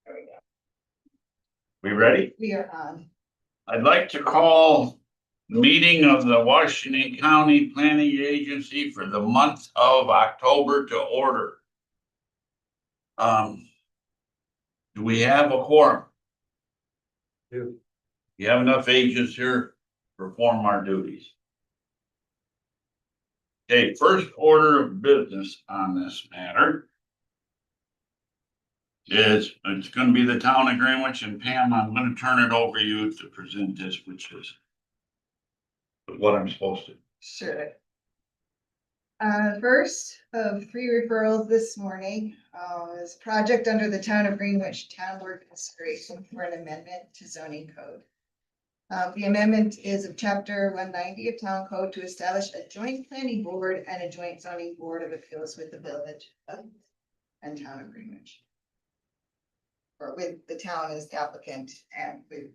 There we go. We ready? We are on. I'd like to call meeting of the Washington County Planning Agency for the month of October to order. Do we have a quorum? Do. You have enough agents here to perform our duties? Okay, first order of business on this matter is, it's gonna be the town of Greenwich, and Pam, I'm gonna turn it over to you to present this, which is what I'm supposed to. Sure. First of 3 referrals this morning, is a project under the Town of Greenwich Town Board consideration for an amendment to zoning code. The amendment is of chapter 190 of Town Code to establish a joint planning board and a joint zoning board of appeals with the village and Town of Greenwich. Or with the town as the applicant and with.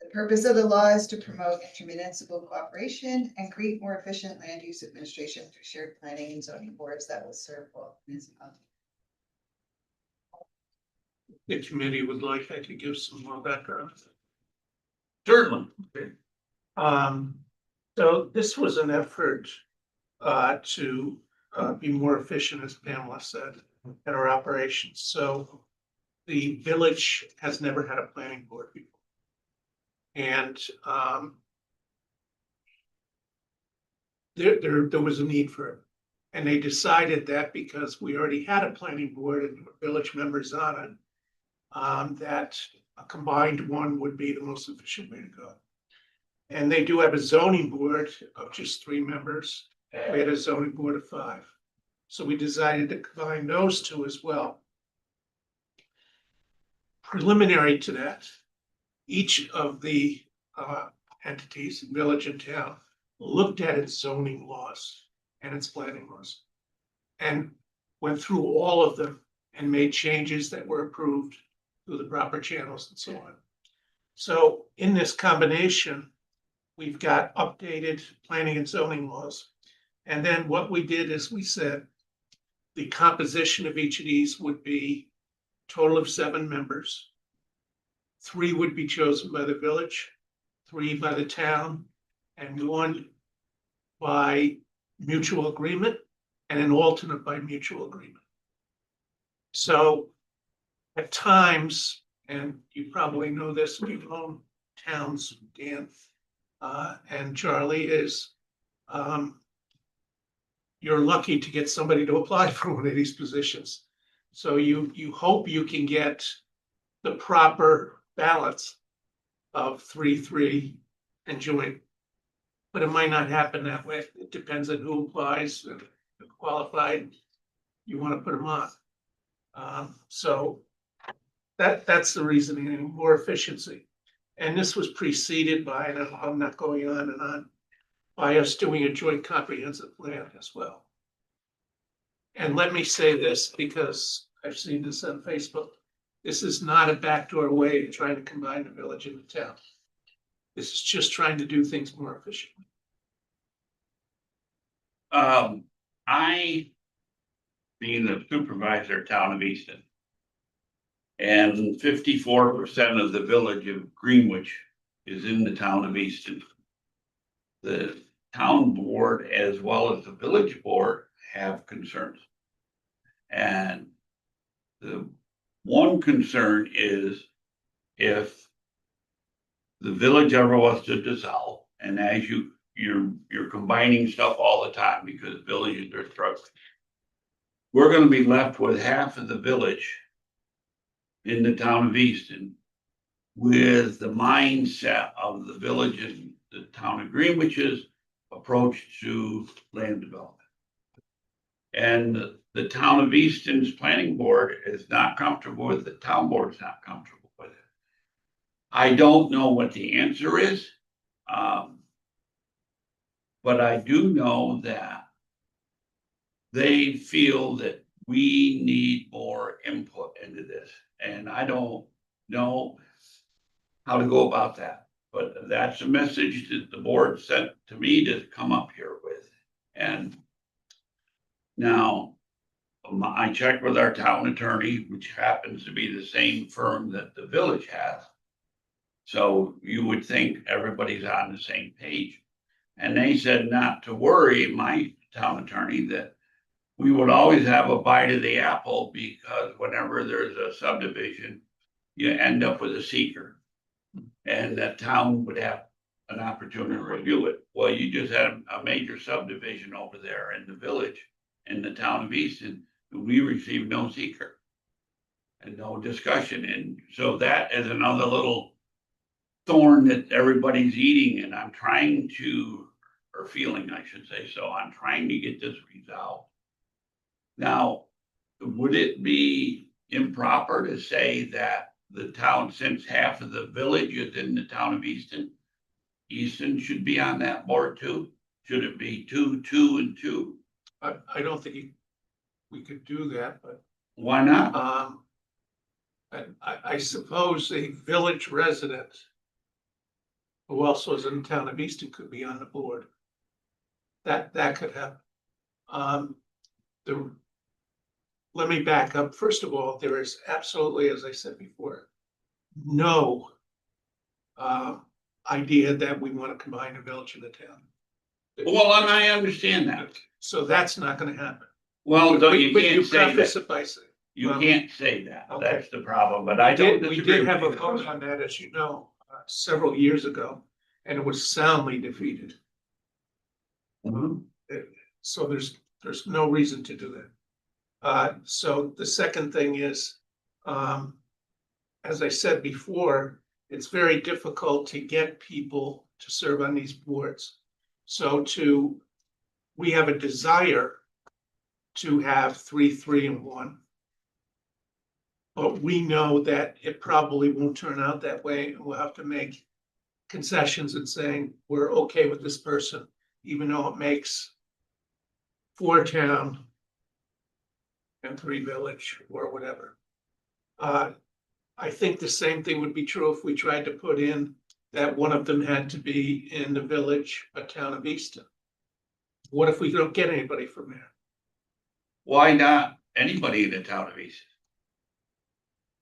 The purpose of the law is to promote intermunicipal cooperation and create more efficient land use administration through shared planning and zoning boards that will serve both municipalities. The committee would like, I could give some more background. Certainly. So this was an effort to be more efficient, as Pamela said, in our operations. So the village has never had a planning board before. And there was a need for it. And they decided that because we already had a planning board and village members on it, that a combined one would be the most efficient way to go. And they do have a zoning board of just 3 members. We had a zoning board of 5. So we decided to combine those 2 as well. Preliminary to that, each of the entities, village and town, looked at its zoning laws and its planning laws and went through all of them and made changes that were approved through the proper channels and so on. So in this combination, we've got updated planning and zoning laws. And then what we did is we said the composition of each of these would be a total of 7 members. 3 would be chosen by the village, 3 by the town, and 1 by mutual agreement, and an alternate by mutual agreement. So at times, and you probably know this, we've owned towns, Dan and Charlie, is you're lucky to get somebody to apply for one of these positions. So you hope you can get the proper balance of 3-3 and joint. But it might not happen that way. It depends on who applies and qualified you want to put them on. So that's the reasoning, more efficiency. And this was preceded by, and I'm not going on and on, by us doing a joint comprehensive plan as well. And let me say this, because I've seen this on Facebook. This is not a backdoor way of trying to combine the village and the town. This is just trying to do things more efficiently. I, being the supervisor town of Easton, and 54% of the village of Greenwich is in the town of Easton. The town board as well as the village board have concerns. And the one concern is if the village ever was to dissolve, and as you're combining stuff all the time because villages are struggling, we're gonna be left with half of the village in the town of Easton with the mindset of the village and the town of Greenwich's approach to land development. And the town of Easton's planning board is not comfortable with it, the town board's not comfortable with it. I don't know what the answer is. But I do know that they feel that we need more input into this. And I don't know how to go about that. But that's a message that the board sent to me to come up here with. And now, I checked with our town attorney, which happens to be the same firm that the village has. So you would think everybody's on the same page. And they said not to worry, my town attorney, that we would always have a bite of the apple because whenever there's a subdivision, you end up with a seeker. And the town would have an opportunity to review it. Well, you just had a major subdivision over there in the village, in the town of Easton, we received no seeker. And no discussion, and so that is another little thorn that everybody's eating, and I'm trying to, or feeling, I should say, so I'm trying to get this resolved. Now, would it be improper to say that the town, since half of the village is in the town of Easton, Easton should be on that board too? Should it be 2, 2, and 2? I don't think we could do that, but, Why not? I suppose a village resident who also is in the town of Easton could be on the board. That could happen. Let me back up. First of all, there is absolutely, as I said before, no idea that we want to combine a village and a town. Well, and I understand that. So that's not gonna happen. Well, But you but can't say preface that. it by saying, You well, can't say that. okay. That's the problem, but I don't we disagree did have a with you. vote on that, as you know, several years ago, and it was soundly defeated. Mhm. So there's no reason to do that. So the second thing is, as I said before, it's very difficult to get people to serve on these boards. So we have a desire to have 3, 3, and 1. But we know that it probably won't turn out that way, and we'll have to make concessions and saying, we're okay with this person, even though it makes 4 town and 3 village or whatever. I think the same thing would be true if we tried to put in that one of them had to be in the village, a town of Easton. What if we don't get anybody from there? Why not anybody in the town of Easton?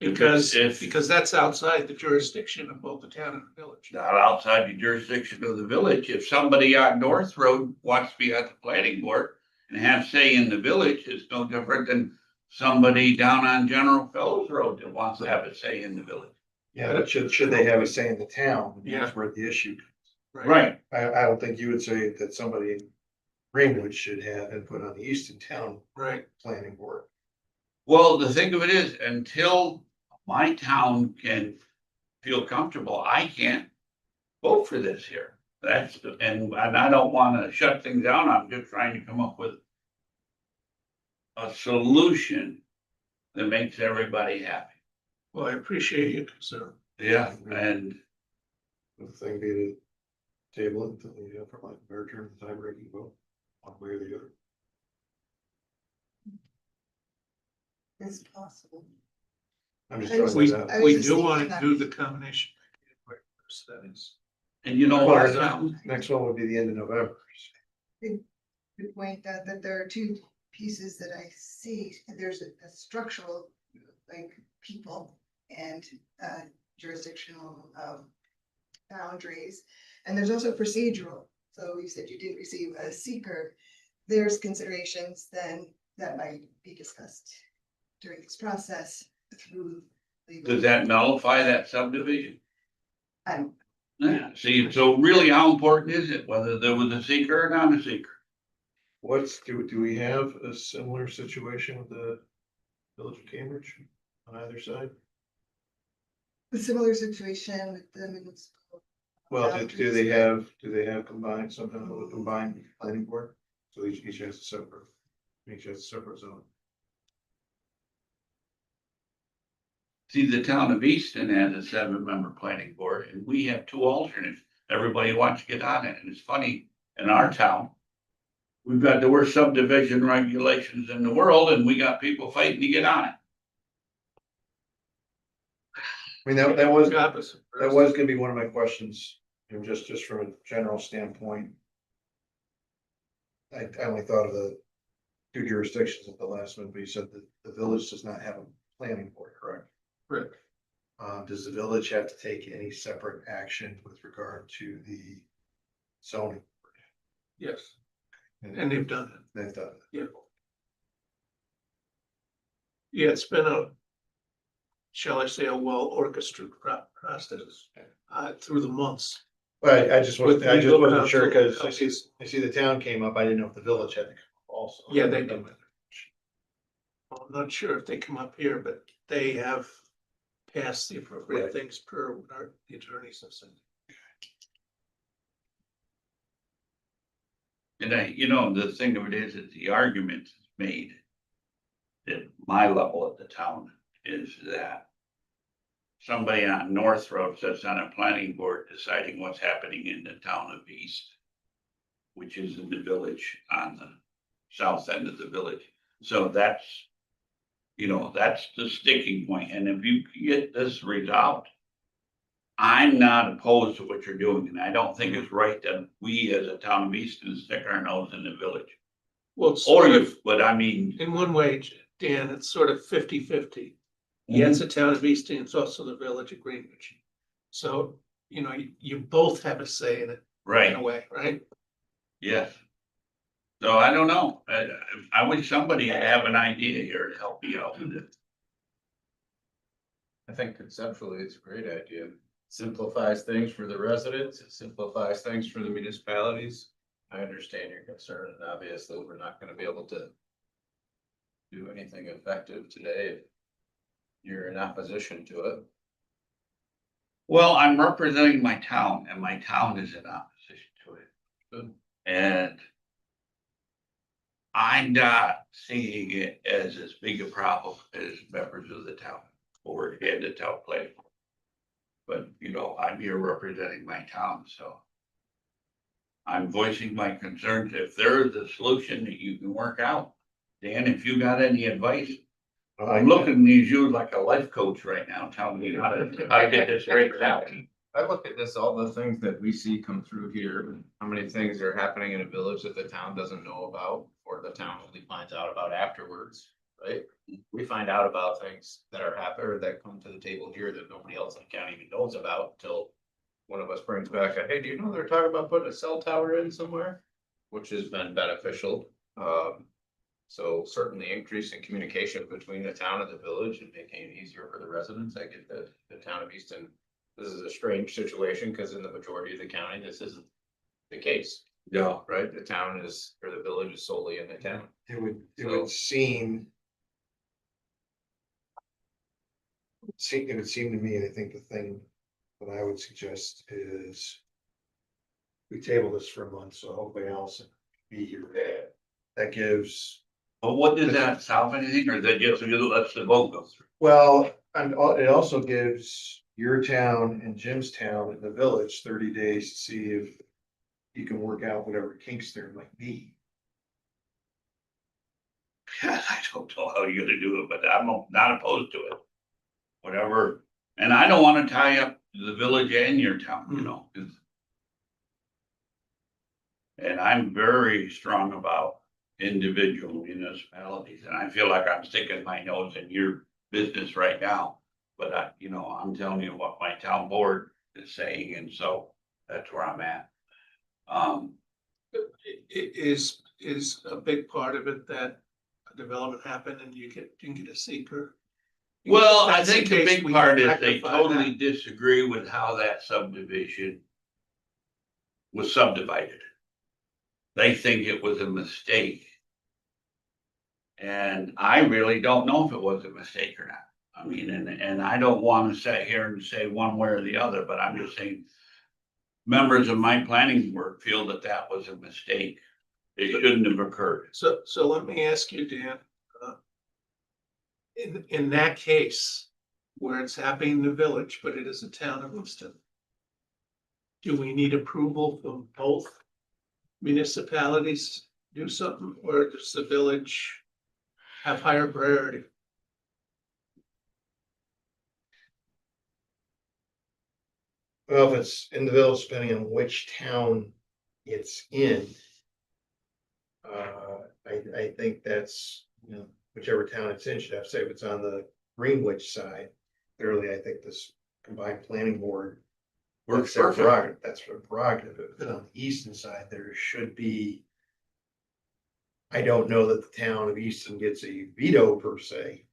Because If- that's outside the jurisdiction of both the town and the village. Not outside the jurisdiction of the village. If somebody on North Road wants to be at the planning board and have say in the village, it's no different than somebody down on General Fellows Road that wants to have a say in the village. Yeah, but should they have a say in the town? Yeah. That's where the issue comes. Right. I don't think you would say that somebody in Greenwood should have input on the Easton Town Right. Planning Board. Well, the thing of it is, until my town can feel comfortable, I can't vote for this here. And I don't want to shut things down. I'm just trying to come up with a solution that makes everybody happy. Well, I appreciate your concern. Yeah, and The thing be to table it until the, for like merger and time breaking vote, one way or the other. It's possible. I'm just I was- throwing We, that out. I was we just do thinking want to that. do the combination. Settings. you know, Well, our our town, next one would be the end of November. Good point, that there are 2 pieces that I see. There's a structural, like, people and jurisdictional boundaries. And there's also procedural. So you said you didn't receive a seeker. There's considerations then that might be discussed during this process through. does that nullify that subdivision? I'm Yeah, see, so really how important is it whether there was a seeker or not a seeker? Do we have a similar situation with the Village of Cambridge on either side? a similar situation with the municipal. Well, do boundaries, they but- have combined, something with a combined planning board? So each has a separate zone. See, the town of Easton has a 7-member planning board and we have 2 alternates. Everybody wants to get on it. And it's funny, in our town, we've got the worst subdivision regulations in the world and we got people fighting to get on it. I mean, that was Opposite. gonna be one of my questions, you know, just from a general standpoint. I only thought of the two jurisdictions at the last one, but you said that the village does not have a planning board, correct? Correct. Does the village have to take any separate action with regard to the zoning? Yes, and they've done it. They've done it. Yeah. Yeah, it's been a, shall I say, a well orchestrated process through the months. But I just With wasn't, I just legal wasn't sure, counsel, because I see the town came up, I didn't know if the village had to come up also. Yeah, they do. I'm not sure if they come up here, but they have passed the appropriate Right. things per what the attorneys have said. And the thing of it is the argument is made at my level at the town is that somebody on North Road sits on a planning board deciding what's happening in the town of East, which is in the village on the south end of the village. So that's the sticking point. And if you get this resolved, I'm not opposed to what you're doing, and I don't think it's right that we as a town of Easton stick our nose in the village. Well, it's Or sort you, of, but I mean, in one way, Dan, it's sort of 50-50. Yeah, it's the town of Easton, it's also the village of Greenwich. So, you both have a say in it, in right, a way, right? yes. So I don't know. I wish somebody would have an idea here to help me out with it. I think conceptually, it's a great idea. Simplifies things for the residents, it simplifies things for the municipalities. I understand your concern, and obviously, we're not gonna be able to do anything effective today if you're in opposition to it. Well, I'm representing my town, and my town is in opposition to it. Good. And I'm not seeing it as big a problem as members of the town board and the town planning. But, I'm here representing my town, so. I'm voicing my concerns. If there is a solution that you can work out, Dan, if you got any advice, I'm looking at you like a life coach right now, telling me how to get this straightened out. I look at this, all the things that we see come through here, how many things are happening in a village that the town doesn't know about, or the town only finds out about afterwards, right? We find out about things that are happening, or that come to the table here that nobody else in the county even knows about until one of us brings back a, hey, do you know they're talking about putting a cell tower in somewhere? Which has been beneficial. So certainly increasing communication between the town and the village and making it easier for the residents. I get that the town of Easton, this is a strange situation because in the majority of the county, this isn't the case, Yeah. right? The town is, or the village is solely in the town. It would So- seem. It would seem to me, and I think the thing that I would suggest is. We table this for a month, so hopefully Allison can be here. That gives, But what does that solve anything, or is that just lets the vote go through? well, and it also gives your town and Jim's town and the village 30 days to see if. You can work out whatever kinks there might be. Yeah, I don't know how you're gonna do it, but I'm not opposed to it. Whatever, and I don't wanna tie up the village and your town, 'cause. And I'm very strong about individual municipalities, and I feel like I'm sticking my nose in your business right now. But I'm telling you what my town board is saying, and so that's where I'm at. It is a big part of it that a development happened and you can get a seeker. Well, I That's think the case big we part can is they rectify totally that. disagree with how that subdivision was subdivided. They think it was a mistake. And I really don't know if it was a mistake or not. I mean, and I don't want to sit here and say one way or the other, but I'm just saying. Members of my planning board feel that that was a mistake. It shouldn't have occurred. So let me ask you, Dan. In that case, where it's happening in the village, but it is a town of Easton. Do we need approval from both municipalities to do something, or does the village have higher priority? Well, if it's in the village, depending on which town it's in. I think that's, you know, whichever town it's in should have, say if it's on the Greenwich side. Clearly, I think this combined planning board. Works That's their perfect. prerogative, that's their prerogative, but on the eastern side, there should be. I don't know that the town of Easton gets a veto per se.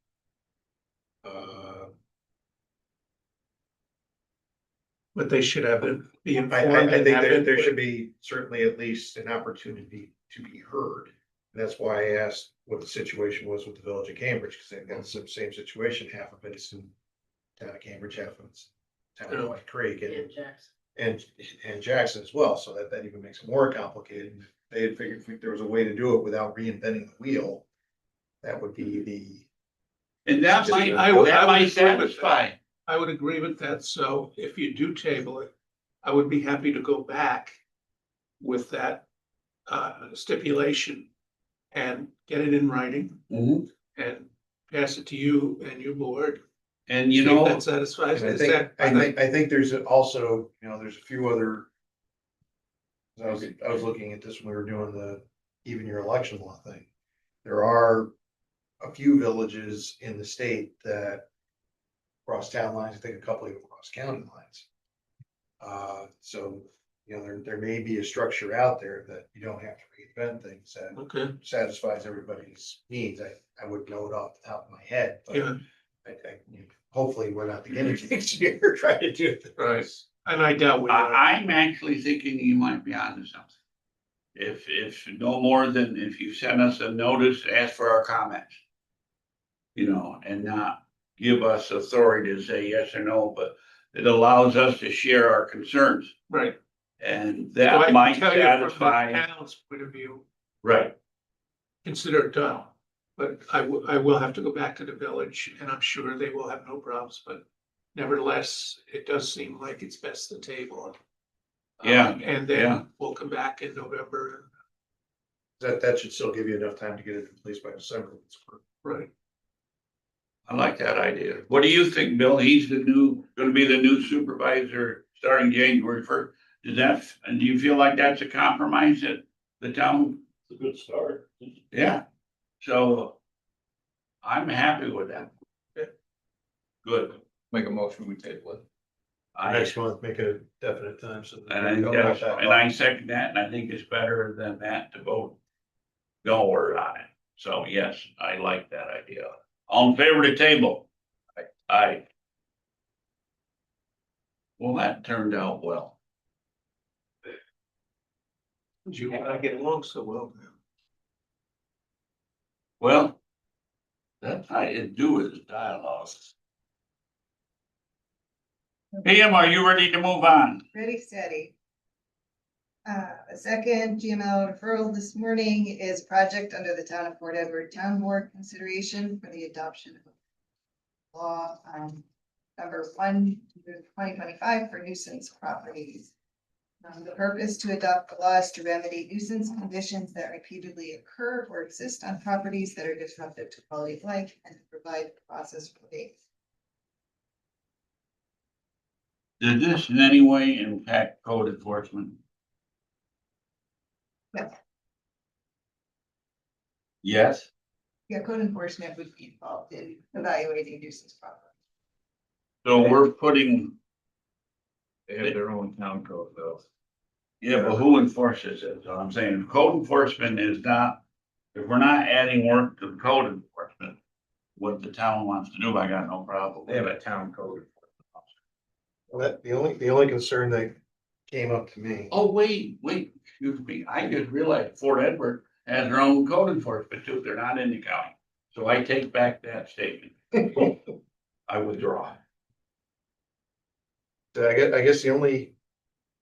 But they should have it, be I informed and think have there should input. be certainly at least an opportunity to be heard. And that's why I asked what the situation was with the village of Cambridge, because they've got the same situation, half of it is in town of Cambridge, half of it's town of White Creek and Jackson as well, so that even makes it more complicated. They had figured if there was a way to do it without reinventing the wheel, that would be the. And that might, I would that might agree with that. satisfy. I would agree with that. So if you do table it, I would be happy to go back with that stipulation and get it in writing Mhm. and pass it to you and your board. And you See if know, that satisfies. And Is that- I think there's also, you know, there's a few other. I was looking at this when we were doing even your election law thing. There are a few villages in the state that cross town lines, I think a couple even cross county lines. So, you know, there may be a structure out there that you don't have to reinvent things that Okay, satisfies everybody's needs. I would know it off the top of my head, but yeah, hopefully we're not the guinea pigs here trying to do this. right. And I doubt we are. I'm actually thinking you might be onto something. If no more than, if you send us a notice, ask for our comments. You know, and not give us authority to say yes or no, but it allows us to share our concerns. Right. And So I that can might tell you from the satisfy, town's point of view, right, consider it done. But I will have to go back to the village and I'm sure they will have no problems, but nevertheless, it does seem like it's best to table it. Yeah, And yeah. then we'll come back in November. That should still give you enough time to get it in place by December. Right. I like that idea. What do you think, Bill? He's gonna be the new supervisor starting January 1st. And do you feel like that's a compromise at the town? It's a good start. Yeah, so I'm happy with that. Yeah. Good. Make a motion, we table it. Next month, make it a definite time, so. And I second that, and I think it's better than that to vote no word on it. So yes, I like that idea. All in favor of the table? Aye. Well, that turned out well. You and I get along so well now. Well, that's how you do it, is dialogue. Pam, are you ready to move on? Ready, steady. The second GML referral this morning is project under the Town of Port Edward Town Board consideration for the adoption of law, number 1/2025 for nuisance properties. The purpose to adopt the laws to remedy nuisance conditions that repeatedly occur or exist on properties that are disruptive to quality of life and to provide a process for abatement. Did this in any way impact code enforcement? Yes. Yes, Yeah, code enforcement would be involved in evaluating nuisance property. so we're putting, They have their own town code though. yeah, but who enforces it? So I'm saying code enforcement is not, if we're not adding work to the code enforcement, what the town wants to do, I got no problem. They have a town code. Well, the only concern that came up to me. Oh, wait, excuse me, I just realized Fort Edward has their own code enforcement too, they're not in the county. So I take back that statement. I withdraw. So I guess the only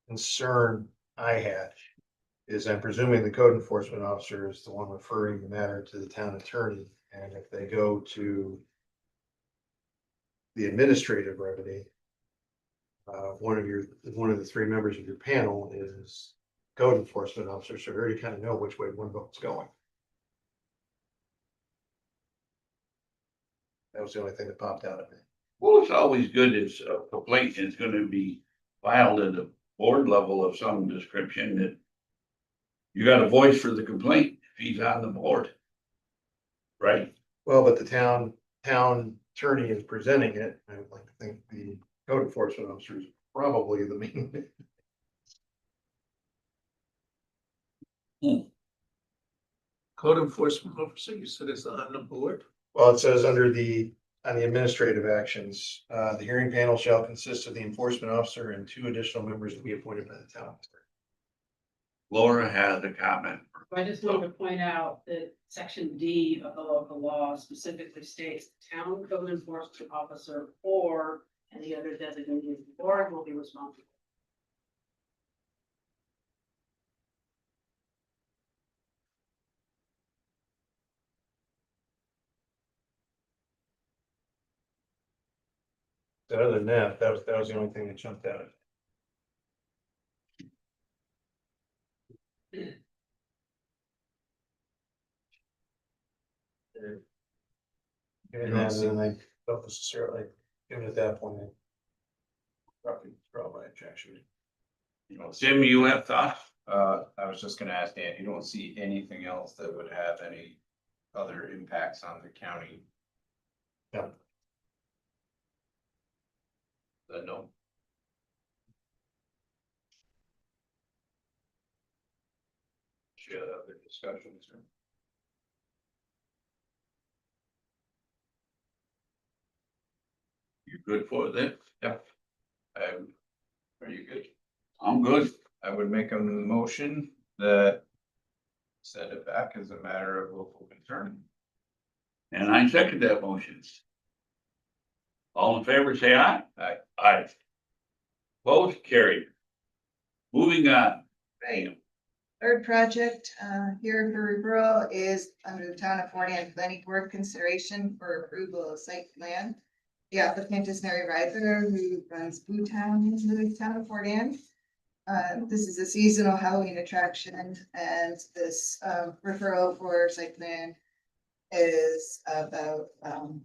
concern I had is I'm presuming the code enforcement officer is the one referring the matter to the town attorney, and if they go to the administrative remedy, one of the three members of your panel is code enforcement officer, so we already kind of know which way one vote's going. That was the only thing that popped out at me. Well, it's always good if a complaint is gonna be filed at a board level of some description that you got a voice for the complaint. if he's on the board. Right? Well, but the town attorney is presenting it. I would like to think the code enforcement officer is probably the main. Code enforcement officer, you said is on the board? Well, it says on the administrative actions, the hearing panel shall consist of the enforcement officer and 2 additional members to be appointed by the town. Laura has a comment. I just wanted to point out that section D of the local law specifically states the town code enforcement officer or any other designated board will be responsible. So other than that, that was the only thing that jumped out. And then I don't necessarily, even at that point, I probably draw my objection. Tim, you have thoughts? I was just gonna ask Dan, you don't see anything else that would have any other impacts on the county? No. Then no. Should have other discussions. You good for this? Yep. Are you good? I'm good. I would make a motion that send it back as a matter of local concern. And I second that motion. All in favor, say aye. Aye. Aye. Both carried. Moving on. Bam. Third project here for referral is under the town of Fort Anne Planning Board consideration for approval of site plan. The applicant is Mary Riser, who runs Boo Town in the town of Fort Anne. This is a seasonal Halloween attraction, and this referral for site plan is about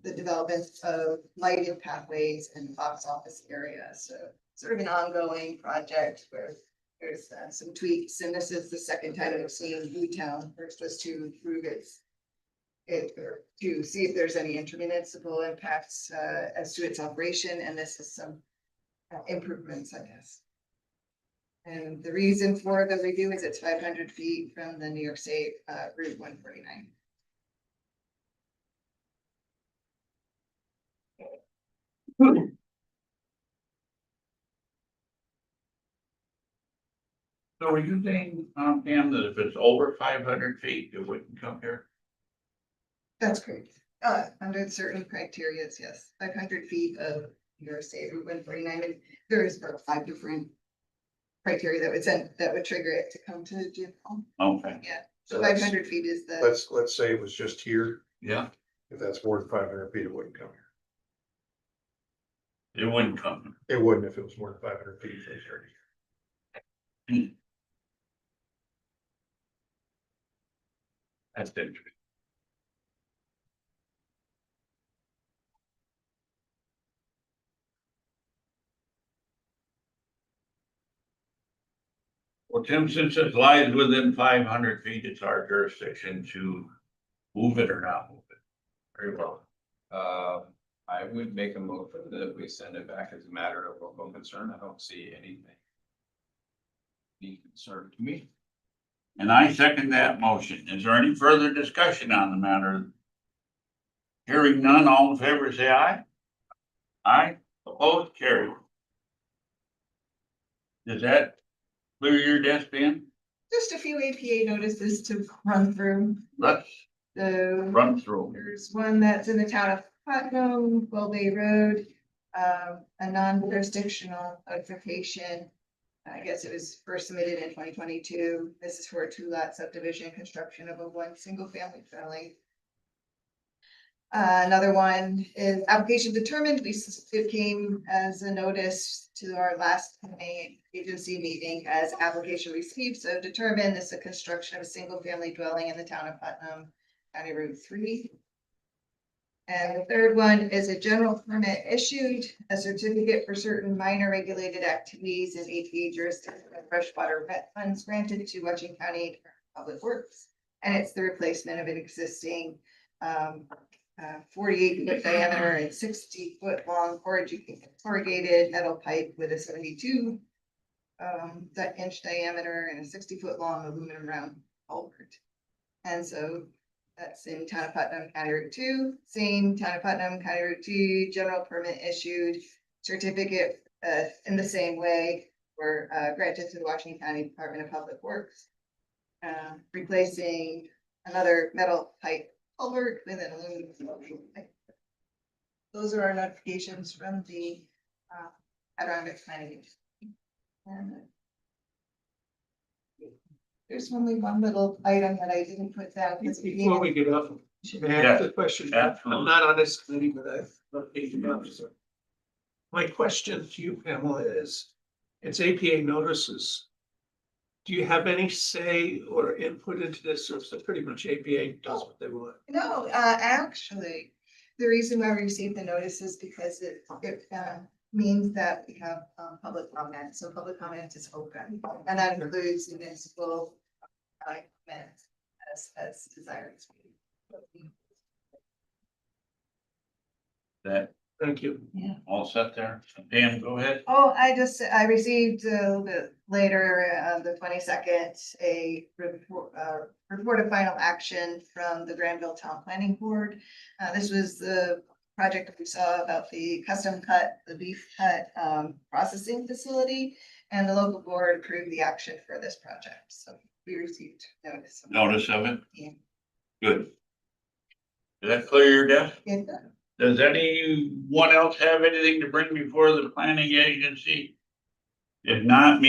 the development of lighted pathways in the box office area. So sort of an ongoing project where there's some tweaks, and this is the second time I've seen Boo Town. First was to prove or to see if there's any intermunicipal impacts as to its operation, and this is some improvements, I guess. And the reason for the review is it's 500 feet from the New York State Route 149. So are you saying, Pam, that if it's over 500 feet, it wouldn't come here? That's correct. Under certain criteria, yes, 500 feet of your state Route 149, and there is about 5 different criteria that would trigger it to come to Jim. Okay, Yeah, So so that's- 500 feet is the, Let's say it was just here. yeah, If that's more than 500 feet, it wouldn't come here. it wouldn't come. It wouldn't if it was more than 500 feet. It's already. That's interesting. Well, Tim, since it lies within 500 feet, it's our jurisdiction to move it or not move it. Very well. I would make a motion that we send it back as a matter of local concern. I don't see anything. Be concerned to me. And I second that motion. Is there any further discussion on the matter? Hearing none, all in favor, say aye. Aye, opposed, carried. Does that clear your desk, Ben? just a few APA notices to run through. Let's So run through. there's one that's in the town of Putnam, Bull Bay Road, a non-jurisdictional notification. I guess it was first submitted in 2022. This is for a 2-lot subdivision construction of a 1 single-family dwelling. Another one is application determined. It came as a notice to our last agency meeting as application received. So determined this is a construction of a single-family dwelling in the town of Putnam, County Route 3. And the third one is a general permit issued, a certificate for certain minor regulated activities in APA jurisdiction of freshwater wetlands granted to Washington County Public Works. And it's the replacement of an existing 48-foot diameter and 60-foot long corrugated metal pipe with a 72 inch diameter and a 60-foot long aluminum round culvert. And so that's in Town of Putnam, County Route 2, same Town of Putnam, County Route 2, general permit issued, certificate in the same way were granted to the Washington County Department of Public Works. Replacing another metal pipe culvert with an aluminum pipe. Those are our notifications from the Adirondack Planning Agency. And there's only one little item that I didn't put down. Before we get up, may I ask a question? I'm not on this committee, but I've located the officer. My question to you, Pamela, is, it's APA notices. Do you have any say or input into this, or is it pretty much APA does what they want? No, actually, the reason why we received the notice is because it means that we have public comment, so public comment is open, and that includes municipal comments as desired. That Thank you. all set there? Pam, go ahead. Oh, I received a little bit later, the 22nd, a report of final action from the Granville Town Planning Board. This was the project that we saw about the custom cut, the beef cut processing facility, and the local board approved the action for this project. So we received notice. Notice of it? Yeah. Good. Did that clear your desk? Yeah. Does anyone else have anything to bring before the planning agency? If not, me.